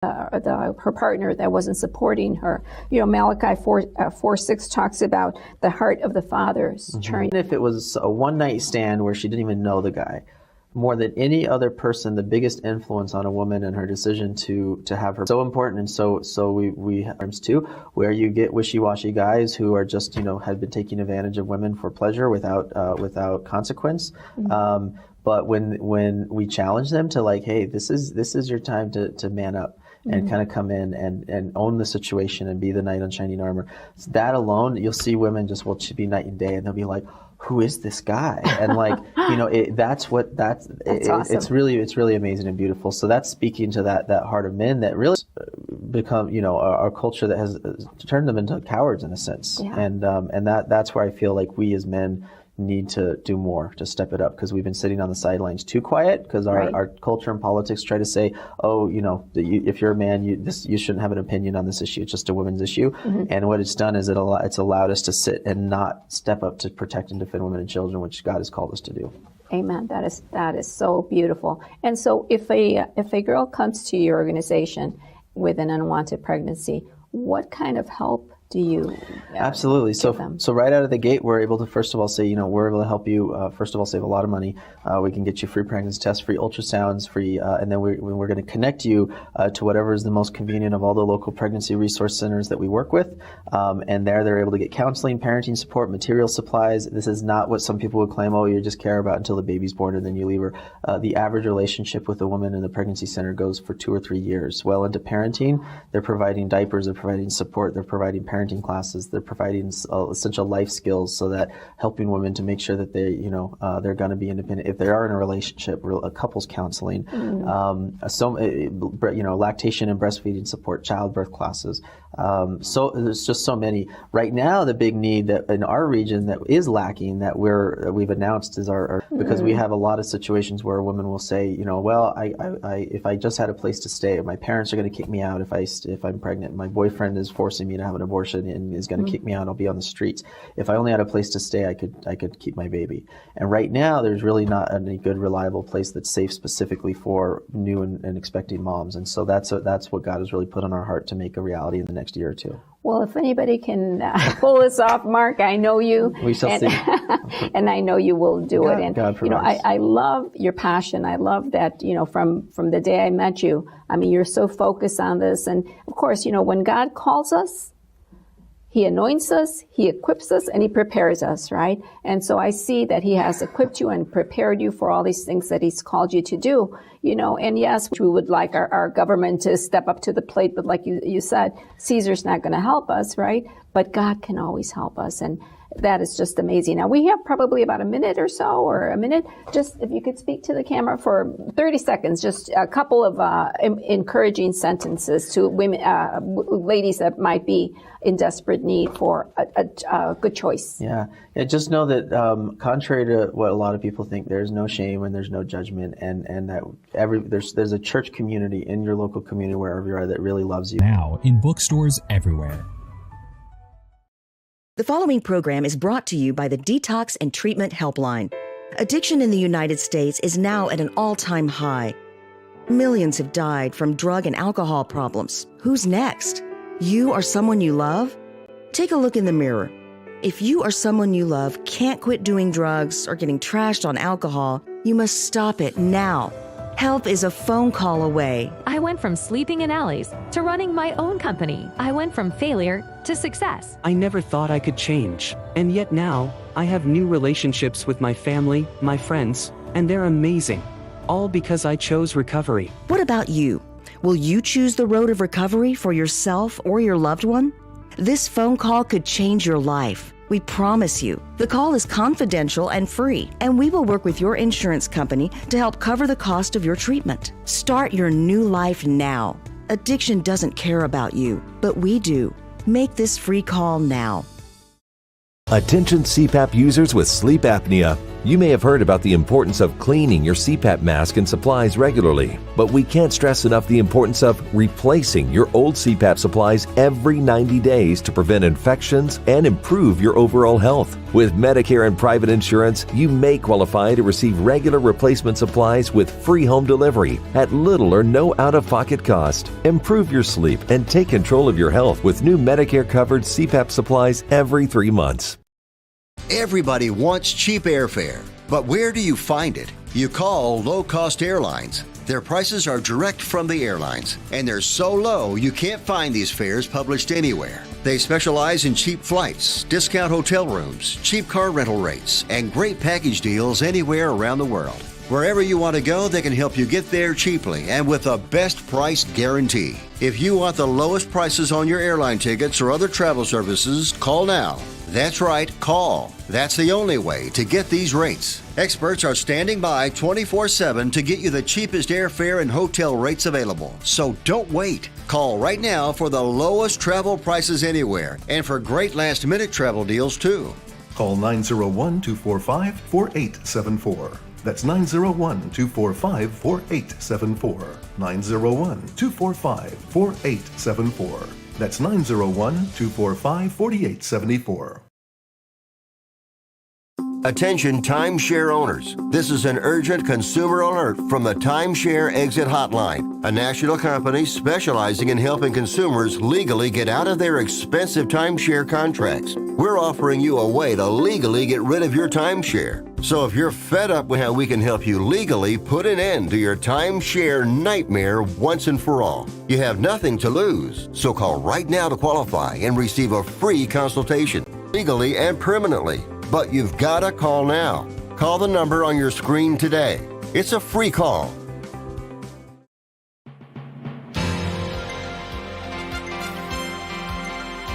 her partner that wasn't supporting her. Malachi 4:6 talks about the heart of the fathers turning. Even if it was a one-night stand where she didn't even know the guy, more than any other person, the biggest influence on a woman and her decision to have her so important. And so we have times too where you get wishy-washy guys who are just have been taking advantage of women for pleasure without consequence. But when we challenge them to hey, this is your time to man up and kind of come in and own the situation and be the knight in shining armor. So that alone, you'll see women just will be night and day, and they'll be like, who is this guy? And that's awesome. It's really amazing and beautiful. So that's speaking to that heart of men that really become our culture that has turned them into cowards in a sense. Yeah. And that's where I feel like we as men need to do more to step it up, because we've been sitting on the sidelines too quiet, because our culture and politics try to say, if you're a man, you shouldn't have an opinion on this issue. It's just a women's issue. And what it's done is it's allowed us to sit and not step up to protect and defend women and children, which God has called us to do. Amen. That is so beautiful. And so if a girl comes to your organization with an unwanted pregnancy, what kind of help do you absolutely so right out of the gate, we're able to first of all say, we're able to help you first of all save a lot of money. We can get you free pregnancy tests, free ultrasounds, free and then we're going to connect you to whatever is the most convenient of all the local pregnancy resource centers that we work with, and they're able to get counseling, parenting support, material supplies. This is not what some people would claim, you just care about until the baby's born and then you leave her. The average relationship with a woman in the pregnancy center goes for 2 or 3 years. Well into parenting, they're providing diapers, they're providing support, they're providing parenting classes, they're providing essential life skills, so that helping women to make sure that they're going to be independent if they are in a relationship, couples counseling, lactation and breastfeeding support, childbirth classes. So there's just so many. Right now, the big need that in our region that is lacking that we've announced is because we have a lot of situations where a woman will say, if I just had a place to stay, my parents are going to kick me out if I'm pregnant. My boyfriend is forcing me to have an abortion and is going to kick me out. I'll be on the streets. If I only had a place to stay, I could keep my baby. And right now, there's really not any good, reliable place that's safe specifically for new and expecting moms. And so that's what God has really put on our heart to make a reality in the next year or two. Well, if anybody can pull this off, Mark, I know you. We shall see. And I know you will do it. And God provides. I love your passion. I love that, from the day I met you, you're so focused on this. And of course, when God calls us, He anoints us, He equips us, and He prepares us, right? And so I see that He has equipped you and prepared you for all these things that He's called you to do, and yes, we would like our government to step up to the plate, but like you said, Caesar's not going to help us, right? But God can always help us, and that is just amazing. Now, we have probably about a minute or so, or a minute. Just if you could speak to the camera for 30 seconds, just a couple of encouraging sentences to women, ladies that might be in desperate need for a good choice. Yeah. Just know that contrary to what a lot of people think, there's no shame and there's no judgment, and that there's a church community in your local community wherever you are that really loves you. Now in bookstores everywhere. The following program is brought to you by the Detox and Treatment Helpline. Addiction in the United States is now at an all-time high. Millions have died from drug and alcohol problems. Who's next? You or someone you love? Take a look in the mirror. If you or someone you love can't quit doing drugs or getting trashed on alcohol, you must stop it now. Help is a phone call away. I went from sleeping in alleys to running my own company. I went from failure to success. I never thought I could change. And yet now, I have new relationships with my family, my friends, and they're amazing. All because I chose recovery. What about you? Will you choose the road of recovery for yourself or your loved one? This phone call could change your life. We promise you. The call is confidential and free, and we will work with your insurance company to help cover the cost of your treatment. Start your new life now. Addiction doesn't care about you, but we do. Make this free call now. Attention CPAP users with sleep apnea. You may have heard about the importance of cleaning your CPAP mask and supplies regularly, but we can't stress enough the importance of replacing your old CPAP supplies every 90 days to prevent infections and improve your overall health. With Medicare and private insurance, you may qualify to receive regular replacement supplies with free home delivery at little or no out-of-pocket cost. Improve your sleep and take control of your health with new Medicare-covered CPAP supplies every 3 months. Everybody wants cheap airfare, but where do you find it? You call low-cost airlines. Their prices are direct from the airlines, and they're so low you can't find these fares published anywhere. They specialize in cheap flights, discount hotel rooms, cheap car rental rates, and great package deals anywhere around the world. Wherever you want to go, they can help you get there cheaply and with a best price guarantee. If you want the lowest prices on your airline tickets or other travel services, call now. That's right, call. That's the only way to get these rates. Experts are standing by 24/7 to get you the cheapest airfare and hotel rates available. So don't wait. Call right now for the lowest travel prices anywhere and for great last-minute travel deals too. Call 901-245-4874. That's 901-245-4874. 901-245-4874. That's 901-245-4874. Attention timeshare owners. This is an urgent consumer alert from the Timeshare Exit Hotline, a national company specializing in helping consumers legally get out of their expensive timeshare contracts. We're offering you a way to legally get rid of your timeshare. So if you're fed up with how we can help you legally put an end to your timeshare nightmare once and for all, you have nothing to lose. So call right now to qualify and receive a free consultation, legally and permanently. But you've got to call now. Call the number on your screen today. It's a free call.